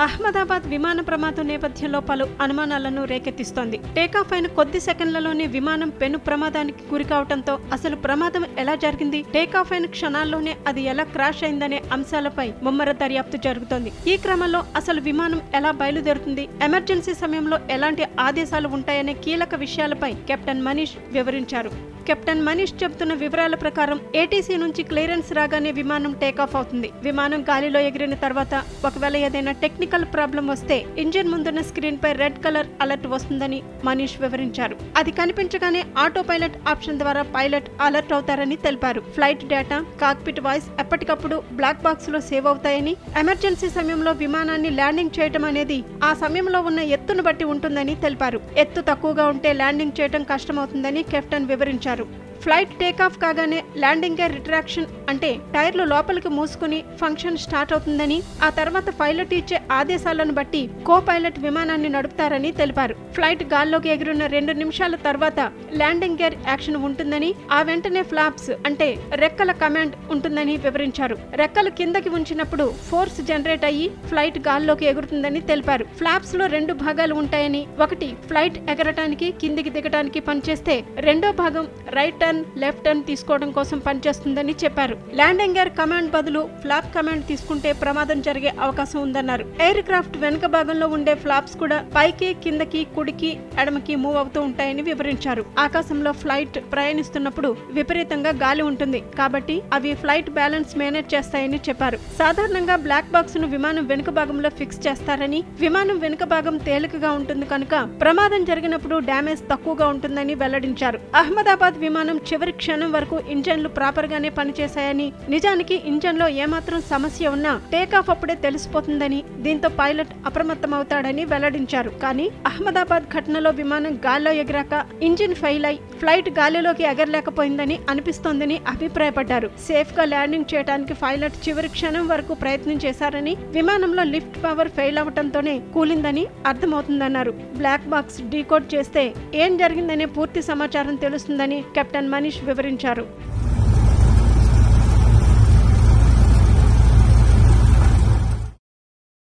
అహ్మదాబాద్ విమాన ప్రమాదం నేపథ్యంలో పలు అనుమానాలను రేకెత్తిస్తోంది. టేకాఫ్ అయిన కొద్ది సెకండ్లలోనే విమానం పెను ప్రమాదానికి గురికావడంతో అసలు ప్రమాదం ఎలా జరిగింది, టేకాఫ్ అయిన క్షణాల్లోనే అది ఎలా క్రాష్ అయిందనే అంశాలపై ముమ్మర దర్యాప్తు జరుగుతోంది. ఈ క్రమంలో అసలు విమానం ఎలా బయలుదేరుతుంది, ఎమర్జెన్సీ సమయంలో ఎలాంటి ఆదేశాలు ఉంటాయనే కీలక విషయాలపై కెప్టెన్ మనీష్ వివరించారు. కెప్టెన్ మనీష్ చెబుతున్న వివరాల ప్రకారం ఏటీసీ నుంచి క్లియరెన్స్ రాగానే విమానం టేకాఫ్ అవుతుంది. విమానం గాలిలో ఎగిరిన తర్వాత ఒకవేళ ఏదైనా టెక్నికల్ ప్రాబ్లం వస్తే ఇంజిన్ ముందున్న స్క్రీన్ పై రెడ్ కలర్ అలర్ట్ వస్తుందని మనీష్ వివరించారు. అది కనిపించగానే ఆటో పైలట్ ఆప్షన్ ద్వారా పైలట్ అలర్ట్ అవుతారని తెలిపారు. ఫ్లైట్ డేటా, కాక్పిట్ వాయిస్ ఎప్పటికప్పుడు బ్లాక్ బాక్స్ లో సేవ్ అవుతాయని, ఎమర్జెన్సీ సమయంలో విమానాన్ని ల్యాండింగ్ చేయడం అనేది ఆ సమయంలో ఉన్న ఎత్తును బట్టి ఉంటుందని తెలిపారు. ఎత్తు తక్కువగా ఉంటే ల్యాండింగ్ చేయడం కష్టమవుతుందని కెప్టెన్ వివరించారు. ఫ్లైట్ టేకాఫ్ కాగానే ల్యాండింగ్ గేర్ రిట్రాక్షన్ అంటే టైర్లు లోపలికి మూసుకుని ఫంక్షన్ స్టార్ట్ అవుతుందని, ఆ తర్వాత పైలట్ ఇచ్చే ఆదేశాలను బట్టి కో పైలట్ విమానాన్ని నడుపుతారని తెలిపారు. ఫ్లైట్ గాల్లోకి ఎగిరిన 2 నిమిషాల తర్వాత ల్యాండింగ్ గేర్ యాక్షన్ ఉంటుందని, ఆ వెంటనే ఫ్లాప్స్ అంటే రెక్కల కమాండ్ ఉంటుందని వివరించారు. రెక్కలు కిందకి ఉంచినప్పుడు ఫోర్స్ జనరేట్ అయ్యి ఫ్లైట్ గాల్లోకి ఎగురుతుందని తెలిపారు. ఫ్లాప్స్ లో 2 భాగాలు ఉంటాయని, ఒకటి ఫ్లైట్ ఎగరటానికి కిందికి దిగటానికి పనిచేస్తే రెండో భాగం రైట్ టర్న్, లెఫ్ట్ టర్న్ తీసుకోవడం కోసం పనిచేస్తుందని చెప్పారు. ల్యాండింగ్ గేర్ కమాండ్ బదులు ఫ్లాప్ కమాండ్ తీసుకుంటే ప్రమాదం జరిగే అవకాశం ఉందన్నారు. ఎయిర్ క్రాఫ్ట్ వెనుక భాగంలో ఉండే ఫ్లాప్స్ కూడా పైకి, కిందకి, కుడికి, ఎడమకి మూవ్ అవుతూ ఉంటాయని వివరించారు. ఆకాశంలో ఫ్లైట్ ప్రయాణిస్తున్నప్పుడు విపరీతంగా గాలి ఉంటుంది కాబట్టి అవి ఫ్లైట్ బ్యాలెన్స్ మేనేజ్ చేస్తాయని చెప్పారు. సాధారణంగా బ్లాక్ బాక్స్ ను విమానం వెనుక భాగంలో ఫిక్స్ చేస్తారని, విమానం వెనుక భాగం తేలికగా ఉంటుంది కనుక ప్రమాదం జరిగినప్పుడు డ్యామేజ్ తక్కువగా ఉంటుందని వెల్లడించారు. అహ్మదాబాద్ విమానం చివరి క్షణం వరకు ఇంజన్లు ప్రాపర్ గానే పనిచేశాయని, నిజానికి ఇంజన్ లో ఏమాత్రం సమస్య ఉన్నా టేకాఫ్ అప్పుడే తెలిసిపోతుందని, దీంతో పైలట్ అప్రమత్తమవుతాడని వెల్లడించారు. కానీ అహ్మదాబాద్ ఘటనలో విమానం గాల్లో ఎగిరాక ఇంజిన్ ఫెయిల్ అయి ఫ్లైట్ గాలిలోకి ఎగరలేకపోయిందని అనిపిస్తోందని అభిప్రాయపడ్డారు. సేఫ్ గా ల్యాండింగ్ చేయడానికి పైలట్ చివరి క్షణం వరకు ప్రయత్నం చేశారని, విమానంలో లిఫ్ట్ పవర్ ఫెయిల్ అవడంతోనే కూలిందని అర్థమవుతుందన్నారు. బ్లాక్ బాక్స్ డీకోడ్ చేస్తే ఏం జరిగిందనే పూర్తి సమాచారం తెలుస్తుందని కెప్టెన్ మనీష్ వివరించారు.